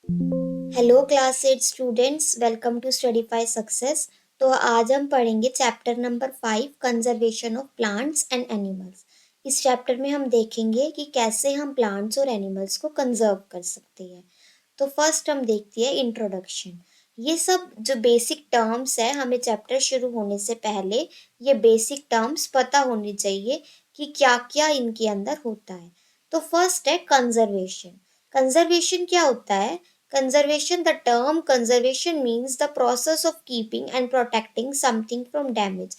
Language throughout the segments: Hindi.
Hello class 8 students, welcome to Studify success. तो आज हम पढ़ेंगे chapter number 5, conservation of plants and animals. इस चैप्टर में हम देखेंगे कि कैसे हम प्लांट्स और एनिमल्स को कंजर्व कर सकते हैं। तो फर्स्ट हम देखते हैं इंट्रोडक्शन। ये सब जो बेसिक टर्म्स है, हमें चैप्टर शुरू होने से पहले ये बेसिक टर्म्स पता होनी चाहिए कि क्या क्या इनके अंदर होता है। तो फर्स्ट है कंजर्वेशन। कंजर्वेशन क्या होता है? Conservation, the term conservation means the process of keeping and protecting something from damage.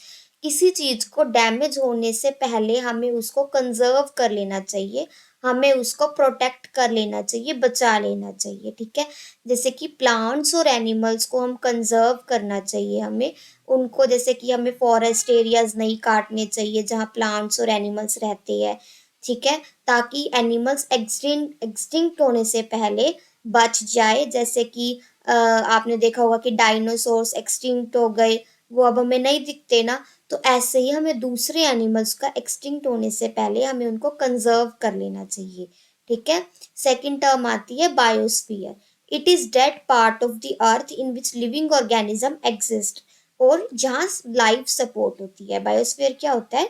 किसी चीज को डैमेज होने से पहले हमें उसको कंजर्व कर लेना चाहिए, हमें उसको प्रोटेक्ट कर लेना चाहिए, बचा लेना चाहिए। ठीक है, जैसे कि प्लांट्स और एनिमल्स को हम कंजर्व करना चाहिए, हमें उनको, जैसे कि हमें फॉरेस्ट एरियाज नहीं काटने चाहिए जहाँ प्लांट्स और एनिमल्स रहते हैं। ठीक है, ताकि एनिमल्स एक्सटिंक्ट होने से पहले बच जाए। जैसे कि आपने देखा होगा कि डायनासोर्स एक्सटिंक्ट हो गए, वो अब हमें नहीं दिखते ना। तो ऐसे ही हमें दूसरे एनिमल्स का एक्सटिंक्ट होने से पहले हमें उनको कंजर्व कर लेना चाहिए। ठीक है, सेकंड टर्म आती है biosphere. It is that part of the earth in which living organism exist, और जहाँ लाइफ सपोर्ट होती है। बायोस्फीयर क्या होता है?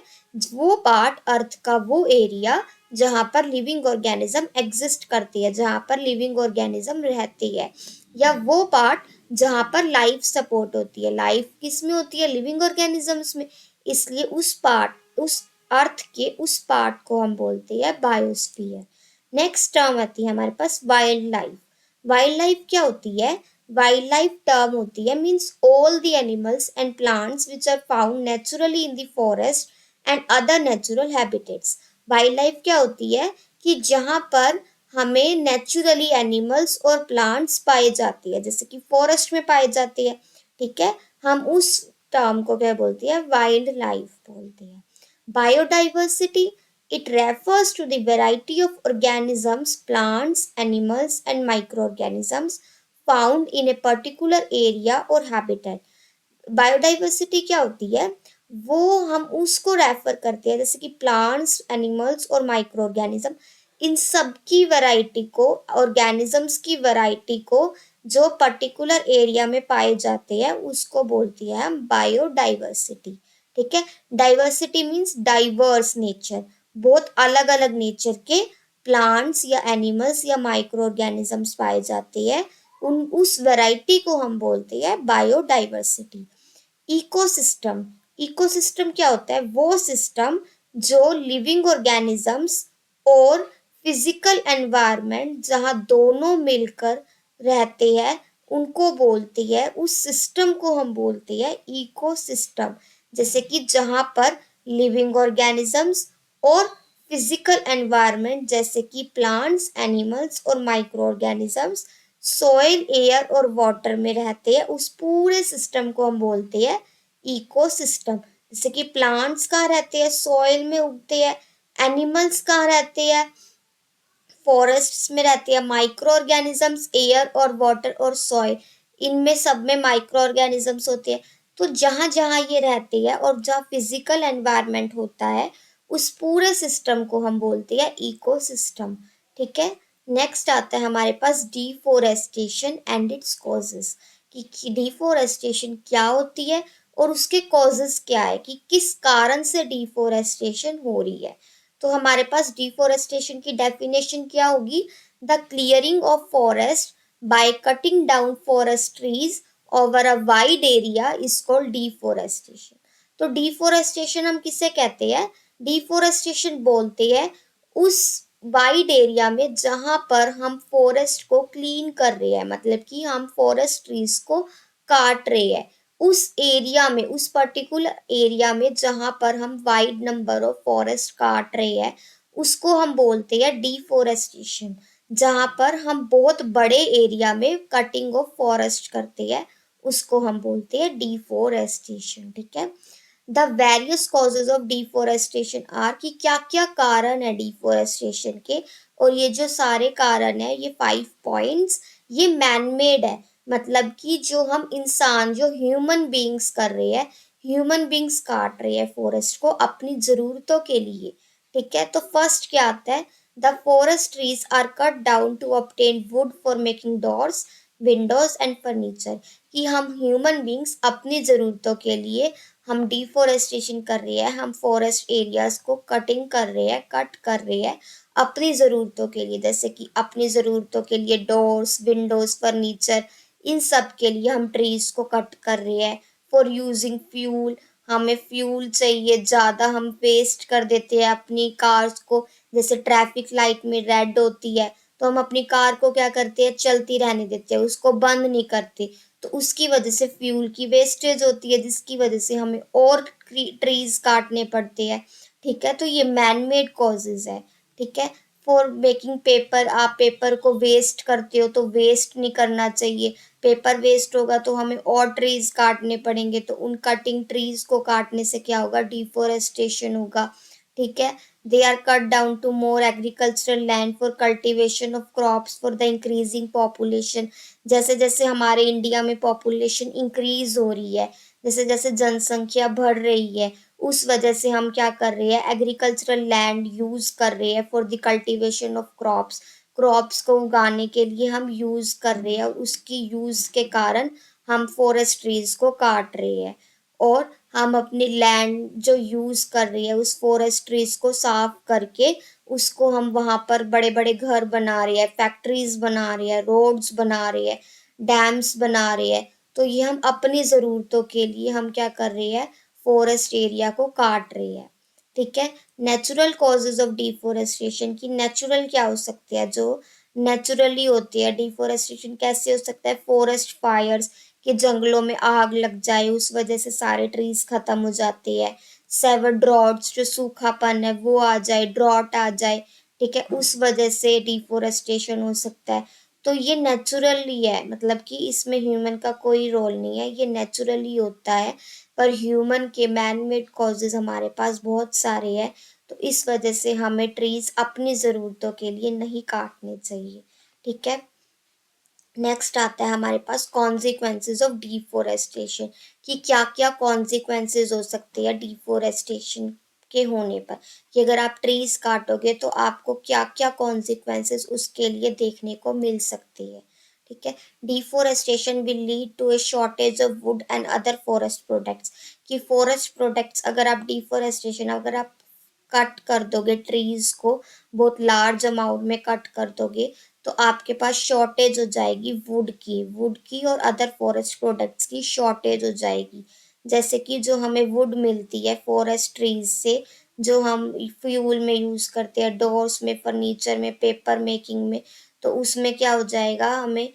वो पार्ट, अर्थ का वो एरिया जहाँ पर लिविंग ऑर्गेनिज्म एग्जिस्ट करती है, जहाँ पर लिविंग ऑर्गेनिज्म रहती है, या वो पार्ट जहाँ पर लाइफ सपोर्ट होती है। लाइफ किस में होती है? लिविंग ऑर्गेनिजम्स में। इसलिए उस पार्ट, उस अर्थ के उस पार्ट को हम बोलते हैं बायोस्फीयर। नेक्स्ट टर्म आती है हमारे पास वाइल्ड लाइफ। वाइल्ड लाइफ क्या होती है? वाइल्ड लाइफ टर्म होती है means all the animals and plants which are found naturally in the forest and other natural habitats. Wildlife क्या होती है? कि जहाँ पर हमें नेचुरली एनिमल्स और प्लांट्स पाए जाते हैं, जैसे कि फॉरेस्ट में पाए जाते हैं। ठीक है, हम उस टर्म को क्या बोलते हैं? वाइल्ड लाइफ बोलते हैं। Biodiversity, it refers to the variety of organisms, plants, animals and microorganisms found in a particular area or habitat. Biodiversity क्या होती है? वो हम उसको रेफर करते हैं, जैसे कि प्लांट्स, एनिमल्स और माइक्रो ऑर्गेनिज्म, इन सब की वैरायटी को, ऑर्गेनिजम्स की वैरायटी को जो पर्टिकुलर एरिया में पाए जाते हैं, उसको बोलती है हम बायोडाइवर्सिटी। ठीक है, डाइवर्सिटी मीन्स डाइवर्स नेचर, बहुत अलग अलग नेचर के प्लांट्स या एनिमल्स या माइक्रो ऑर्गेनिजम्स पाए जाते हैं, उन उस वैरायटी को हम बोलते हैं बायोडाइवर्सिटी। इकोसिस्टम, इकोसिस्टम क्या होता है? वो सिस्टम जो लिविंग ऑर्गेनिजम्स और फिजिकल एनवायरनमेंट जहाँ दोनों मिलकर रहते हैं, उनको बोलती है, उस सिस्टम को हम बोलते हैं इकोसिस्टम। जैसे कि जहाँ पर लिविंग ऑर्गेनिजम्स और फिजिकल एनवायरनमेंट जैसे कि प्लांट्स, एनिमल्स और माइक्रो ऑर्गेनिजम्स सॉइल, एयर और वाटर में रहते हैं, उस पूरे सिस्टम को हम बोलते हैं इकोसिस्टम। जैसे कि प्लांट्स कहाँ रहते हैं? सॉइल में उगते हैं। एनिमल्स कहाँ रहते हैं? फॉरेस्ट्स में रहते हैं। माइक्रो ऑर्गेनिजम्स एयर और वाटर और सॉइल, इनमें सब में माइक्रो ऑर्गेनिजम्स होते हैं। तो जहाँ जहाँ ये रहते हैं और जहाँ फिजिकल एनवायरनमेंट होता है, उस पूरे सिस्टम को हम बोलते हैं इकोसिस्टम। ठीक है, नेक्स्ट आता है हमारे पास डिफोरेस्टेशन एंड इट्स कॉजेस, कि डिफोरेस्टेशन क्या होती है और उसके कॉजेस क्या है, कि किस कारण से डिफोरेस्टेशन हो रही है। तो हमारे पास डिफोरेस्टेशन की डेफिनेशन क्या होगी? The clearing of forest by cutting down forest trees over a wide area is called deforestation. तो डिफोरेस्टेशन हम किसे कहते हैं? डिफोरेस्टेशन बोलते हैं उस वाइड एरिया में जहां पर हम फॉरेस्ट को क्लीन कर रहे हैं, मतलब कि हम फॉरेस्ट ट्रीज को काट रहे हैं। उस एरिया में, उस पर्टिकुलर एरिया में जहां पर हम वाइड नंबर ऑफ फॉरेस्ट काट रहे हैं, उसको हम बोलते हैं डिफोरेस्टेशन। जहां पर हम बहुत बड़े एरिया में कटिंग ऑफ फॉरेस्ट करते हैं, उसको हम बोलते हैं डिफोरेस्टेशन। ठीक है, the various causes of deforestation are, कि क्या क्या कारण है डिफोरेस्टेशन के। और ये जो सारे कारण है, ये 5 पॉइंट्स, ये मैन मेड है, मतलब कि जो हम इंसान, जो ह्यूमन बींग्स कर रहे हैं, ह्यूमन बींग्स काट रहे हैं फॉरेस्ट को अपनी जरूरतों के लिए। ठीक है, तो फर्स्ट क्या आता है? The forest trees are cut down to obtain wood for making doors, windows and furniture. कि हम ह्यूमन बींग्स अपनी ज़रूरतों के लिए हम डिफोरेस्टेशन कर रहे हैं, हम फॉरेस्ट एरियाज को कटिंग कर रहे हैं, कट कर रहे हैं अपनी ज़रूरतों के लिए, जैसे कि अपनी ज़रूरतों के लिए डोर्स, विंडोज, फर्नीचर, इन सब के लिए हम ट्रीज को कट कर रहे हैं। फॉर यूजिंग फ्यूल, हमें फ्यूल चाहिए ज़्यादा, हम वेस्ट कर देते हैं अपनी कार्स को। जैसे ट्रैफिक लाइट में रेड होती है तो हम अपनी कार को क्या करते हैं, चलती रहने देते हैं, उसको बंद नहीं करते। तो उसकी वजह से फ्यूल की वेस्टेज होती है, जिसकी वजह से हमें और ट्रीज काटने पड़ते हैं। ठीक है, तो ये मैन मेड कॉजेज है। ठीक है, फॉर मेकिंग पेपर, आप पेपर को वेस्ट करते हो तो वेस्ट नहीं करना चाहिए। पेपर वेस्ट होगा तो हमें और ट्रीज काटने पड़ेंगे, तो उन कटिंग ट्रीज को काटने से क्या होगा, डिफोरेस्टेशन होगा। ठीक है, they are cut down to more agricultural land for cultivation of crops for the increasing population. जैसे जैसे हमारे इंडिया में पॉपुलेशन इंक्रीज हो रही है, जैसे जैसे जनसंख्या बढ़ रही है, उस वजह से हम क्या कर रहे हैं, एग्रीकल्चरल लैंड यूज कर रहे हैं for the cultivation of crops. Crops को उगाने के लिए हम यूज कर रहे हैं, और उसकी यूज के कारण हम फॉरेस्ट ट्रीज को काट रहे हैं। और हम अपनी लैंड जो यूज कर रही है उस फॉरेस्ट ट्रीज को साफ करके उसको हम वहां पर बड़े बड़े घर बना रहे हैं, फैक्ट्रीज बना रहे हैं, रोड्स बना रहे हैं, डैम्स बना रहे हैं। तो ये हम अपनी ज़रूरतों के लिए हम क्या कर रहे हैं, फॉरेस्ट एरिया को काट रहे हैं। ठीक है, नेचुरल कॉजेज ऑफ डिफोरेस्टेशन की नेचुरल क्या हो सकते हैं, जो नेचुरली होती है डिफोरेस्टेशन कैसे हो सकता है, फॉरेस्ट फायर्स, कि जंगलों में आग लग जाए उस वजह से सारे ट्रीज खत्म हो जाते हैं। सेवर ड्रॉट्स, जो सूखापन है वो आ जाए, ड्रॉट आ जाए, ठीक है, उस वजह से डिफोरेस्टेशन हो सकता है। तो ये नेचुरली है, मतलब कि इसमें ह्यूमन का कोई रोल नहीं है, ये नेचुरली होता है। पर ह्यूमन के मैन मेड कॉजेज हमारे पास बहुत सारे हैं, तो इस वजह से हमें ट्रीज अपनी ज़रूरतों के लिए नहीं काटने चाहिए। ठीक है, नेक्स्ट आता है हमारे पास कॉन्सिक्वेंसेज ऑफ डिफोरेस्टेशन, कि क्या क्या कॉन्सिक्वेंसेज हो सकते हैं डिफोरेस्टेशन के होने पर, कि अगर आप ट्रीज काटोगे तो आपको क्या क्या कॉन्सिक्वेंसेज उसके लिए देखने को मिल सकती है। ठीक है, deforestation will lead to a shortage of wood and other forest products. कि फॉरेस्ट प्रोडक्ट्स, अगर आप डिफोरेस्टेशन, अगर आप कट कर दोगे ट्रीज को, बहुत लार्ज अमाउंट में कट कर दोगे, तो आपके पास शॉर्टेज हो जाएगी वुड की और अदर फॉरेस्ट प्रोडक्ट्स की शॉर्टेज हो जाएगी। जैसे कि जो हमें वुड मिलती है फॉरेस्ट ट्रीज से, जो हम फ्यूल में यूज करते हैं, डोर्स में, फर्नीचर में, पेपर मेकिंग में, तो उसमें क्या हो जाएगा, हमें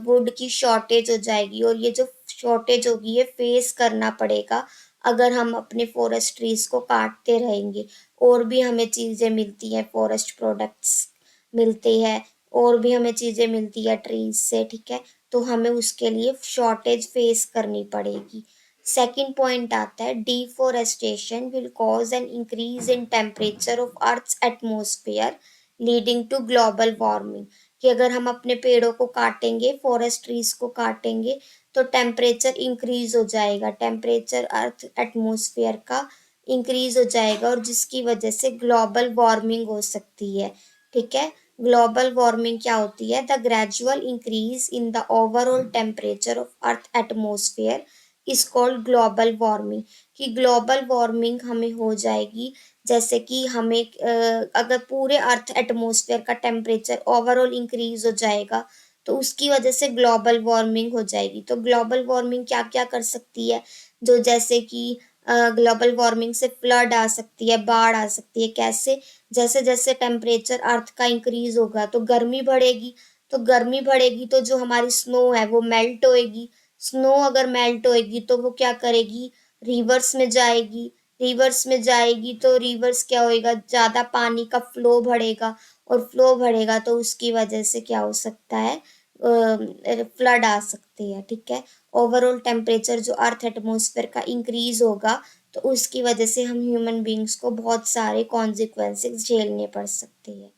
वुड की शॉर्टेज हो जाएगी। और ये जो शॉर्टेज होगी ये फेस करना पड़ेगा अगर हम अपने फॉरेस्ट ट्रीज को काटते रहेंगे। और भी हमें चीज़ें मिलती हैं, फॉरेस्ट प्रोडक्ट्स मिलते हैं, और भी हमें चीज़ें मिलती है ट्रीज से। ठीक है, तो हमें उसके लिए शॉर्टेज फेस करनी पड़ेगी। सेकंड पॉइंट आता है, deforestation will cause an increase in temperature of earth's atmosphere leading to global warming. कि अगर हम अपने पेड़ों को काटेंगे, फॉरेस्ट ट्रीज को काटेंगे, तो टेम्परेचर इंक्रीज हो जाएगा, टेम्परेचर अर्थ एटमोसफेयर का इंक्रीज हो जाएगा, और जिसकी वजह से ग्लोबल वार्मिंग हो सकती है। ठीक है, ग्लोबल वार्मिंग क्या होती है, the gradual increase in the overall temperature of earth atmosphere is called global warming. कि ग्लोबल वार्मिंग हमें हो जाएगी, जैसे कि हमें अगर पूरे अर्थ एटमोसफेयर का टेम्परेचर ओवरऑल इंक्रीज हो जाएगा, तो उसकी वजह से ग्लोबल वार्मिंग हो जाएगी। तो ग्लोबल वार्मिंग क्या क्या कर सकती है, जो जैसे कि ग्लोबल वार्मिंग से फ्लड आ सकती है, बाढ़ आ सकती है। कैसे, जैसे जैसे टेम्परेचर अर्थ का इंक्रीज होगा तो गर्मी बढ़ेगी, तो गर्मी बढ़ेगी तो जो हमारी स्नो है वो मेल्ट होएगी। स्नो अगर मेल्ट होएगी तो वो क्या करेगी, रिवर्स में जाएगी, रिवर्स में जाएगी तो रिवर्स क्या होएगा, ज़्यादा पानी का फ्लो बढ़ेगा, और फ्लो बढ़ेगा तो उसकी वजह से क्या हो सकता है, फ्लड आ सकती है। ठीक है, ओवरऑल टेम्परेचर जो अर्थ एटमोसफेयर का इंक्रीज होगा, तो उसकी वजह से हम ह्यूमन बींग्स को बहुत सारे कॉन्सिक्वेंसेस झेलने पड़ सकते हैं।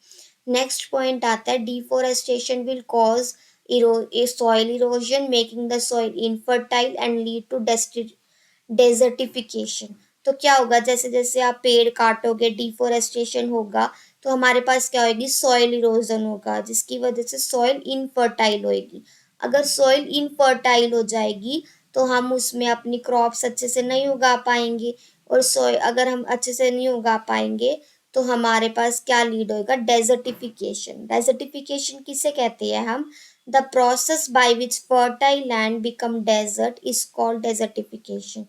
नेक्स्ट पॉइंट आता है, deforestation will cause soil erosion making the soil infertile and lead to desertification. तो क्या होगा, जैसे जैसे आप पेड़ काटोगे, डिफोरेस्टेशन होगा, तो हमारे पास क्या होगी, सॉइल इरोजन होगा, जिसकी वजह से सॉइल इनफर्टाइल होएगी। अगर सॉइल इनफर्टाइल हो जाएगी तो हम उसमें अपनी क्रॉप्स अच्छे से नहीं उगा पाएंगे, और सॉइल अगर हम अच्छे से नहीं उगा पाएंगे तो हमारे पास क्या लीड होएगा, डेजर्टिफिकेशन। डेजर्टिफिकेशन किसे कहते हैं हम, the process by which fertile land become desert is called desertification.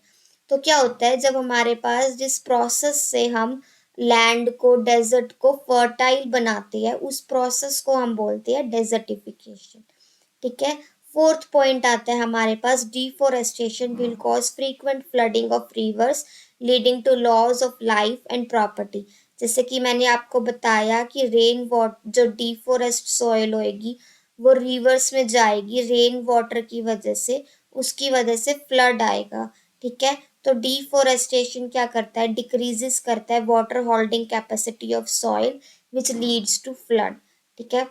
तो क्या होता है, जब हमारे पास जिस प्रोसेस से हम लैंड को, डेजर्ट को फर्टाइल बनाते हैं, उस प्रोसेस को हम बोलते हैं डेजर्टिफिकेशन। ठीक है। फोर्थ पॉइंट आता है हमारे पास, deforestation will cause frequent flooding of rivers leading to loss of life and property. जैसे कि मैंने आपको बताया कि रेन वाटर, जो डिफोरेस्ट सॉइल होएगी वो रिवर्स में जाएगी रेन वाटर की वजह से, उसकी वजह से फ्लड आएगा। ठीक है। तो डिफोरेस्टेशन क्या करता है, डिक्रीजेस करता है water holding capacity of soil which leads to flood. ठीक है।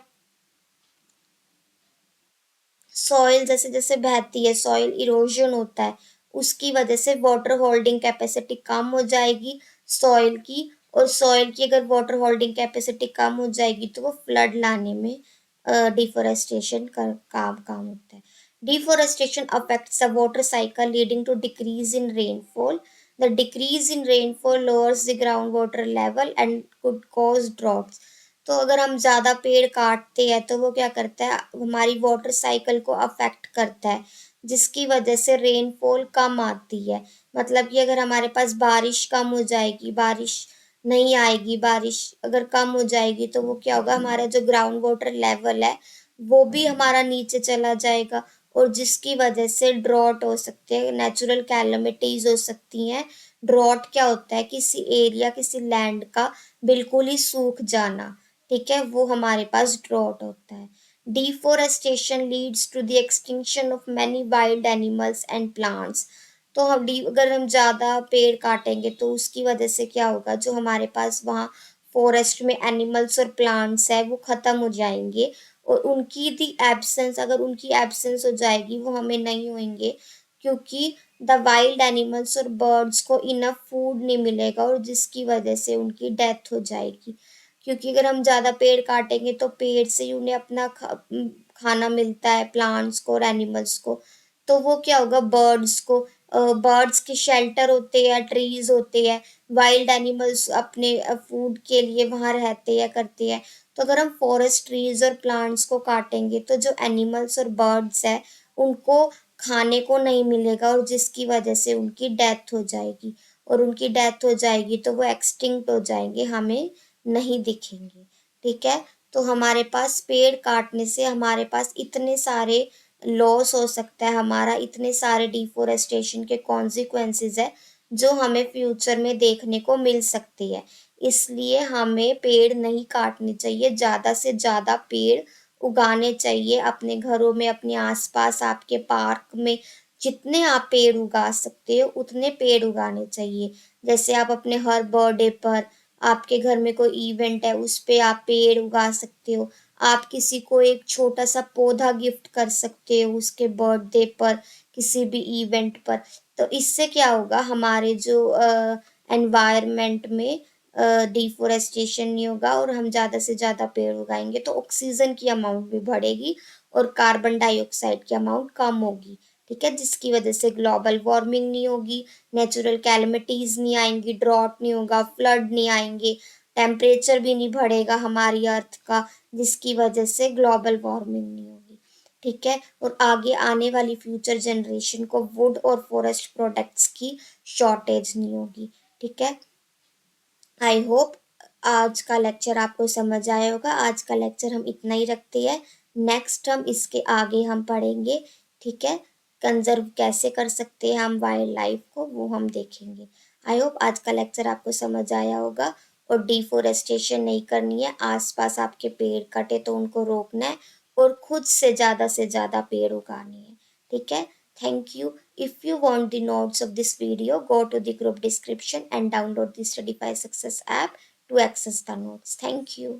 सॉइल जैसे जैसे बहती है, सॉइल इरोजन होता है, उसकी वजह से वाटर होल्डिंग कैपेसिटी कम हो जाएगी सॉइल की, और सॉइल की अगर वाटर होल्डिंग कैपेसिटी कम हो जाएगी तो वो फ्लड लाने में डिफोरेस्टेशन का काम होता है। Deforestation affects the water cycle leading to decrease in rainfall. The decrease in rainfall lowers the ground water level and could cause droughts. तो अगर हम ज़्यादा पेड़ काटते हैं तो वो क्या करता है, हमारी वाटर साइकिल को अफेक्ट करता है, जिसकी वजह से रेनफॉल कम आती है। मतलब कि अगर हमारे पास बारिश कम हो जाएगी, बारिश नहीं आएगी, बारिश अगर कम हो जाएगी तो वो क्या होगा, हमारा जो ग्राउंड वाटर लेवल है वो भी हमारा नीचे चला जाएगा, और जिसकी वजह से ड्रॉट हो सकते हैं, नेचुरल कैलमिटीज हो सकती हैं। ड्रॉट क्या होता है, किसी एरिया, किसी लैंड का बिल्कुल ही सूख जाना। ठीक है, वो हमारे पास ड्रॉट होता है। Deforestation leads to the extinction of many wild animals and plants. तो अगर हम ज़्यादा पेड़ काटेंगे तो उसकी वजह से क्या होगा, जो हमारे पास वहाँ फॉरेस्ट में एनिमल्स और प्लांट्स है वो ख़त्म हो जाएंगे, और उनकी दी एब्सेंस, अगर उनकी एब्सेंस हो जाएगी, वो हमें नहीं होंगे, क्योंकि द वाइल्ड एनिमल्स और बर्ड्स को इनफ फूड नहीं मिलेगा, और जिसकी वजह से उनकी डेथ हो जाएगी। क्योंकि अगर हम ज़्यादा पेड़ काटेंगे तो पेड़ से ही उन्हें अपना खाना मिलता है, प्लांट्स को और एनिमल्स को। तो वो क्या होगा, बर्ड्स को, बर्ड्स के शेल्टर होते हैं, ट्रीज होते हैं, वाइल्ड एनिमल्स अपने फूड के लिए वहाँ रहते हैं, करते हैं। तो अगर हम फॉरेस्ट ट्रीज और प्लांट्स को काटेंगे तो जो एनिमल्स और बर्ड्स है उनको खाने को नहीं मिलेगा, और जिसकी वजह से उनकी डेथ हो जाएगी, और उनकी डेथ हो जाएगी तो वो एक्सटिंक्ट हो जाएंगे, हमें नहीं दिखेंगे। ठीक है। तो हमारे पास पेड़ काटने से हमारे पास इतने सारे लॉस हो सकता है, हमारा इतने सारे डिफोरेस्टेशन के कॉन्सिक्वेंसेस है जो हमें फ्यूचर में देखने को मिल सकती है। इसलिए हमें पेड़ नहीं काटने चाहिए, ज़्यादा से ज़्यादा पेड़ उगाने चाहिए अपने घरों में, अपने आसपास, आपके पार्क में। जितने आप पेड़ उगा सकते हो उतने पेड़ उगाने चाहिए। जैसे आप अपने हर बर्थडे पर, आपके घर में कोई इवेंट है उस पे आप पेड़ उगा सकते हो। आप किसी को एक छोटा सा पौधा गिफ्ट कर सकते हो उसके बर्थडे पर, किसी भी इवेंट पर। तो इससे क्या होगा, हमारे जो एनवायरनमेंट में डिफोरेस्टेशन नहीं होगा, और हम ज़्यादा से ज़्यादा पेड़ उगाएंगे तो ऑक्सीजन की अमाउंट भी बढ़ेगी और कार्बन डाइऑक्साइड की अमाउंट कम होगी। ठीक है, जिसकी वजह से ग्लोबल वार्मिंग नहीं होगी, नेचुरल कैलमिटीज नहीं आएंगी, ड्रॉट नहीं होगा, फ्लड नहीं आएंगे, टेम्परेचर भी नहीं बढ़ेगा हमारी अर्थ का, जिसकी वजह से ग्लोबल वार्मिंग नहीं होगी। ठीक है, और आगे आने वाली फ्यूचर जनरेशन को वुड और फॉरेस्ट प्रोडक्ट्स की शॉर्टेज नहीं होगी। ठीक है। आई होप आज का लेक्चर आपको समझ आया होगा। आज का लेक्चर हम इतना ही रखते हैं। नेक्स्ट हम इसके आगे हम पढ़ेंगे। ठीक है, कंजर्व कैसे कर सकते हैं हम वाइल्ड लाइफ को, वो हम देखेंगे। आई होप आज का लेक्चर आपको समझ आया होगा, और डिफोरेस्टेशन नहीं करनी है, आसपास आपके पेड़ कटे तो उनको रोकना है, और खुद से ज़्यादा पेड़ उगाने हैं। ठीक है। Thank you. If you want the notes of this video, go to the group description and download the Studyfy Success app to access the notes. Thank you.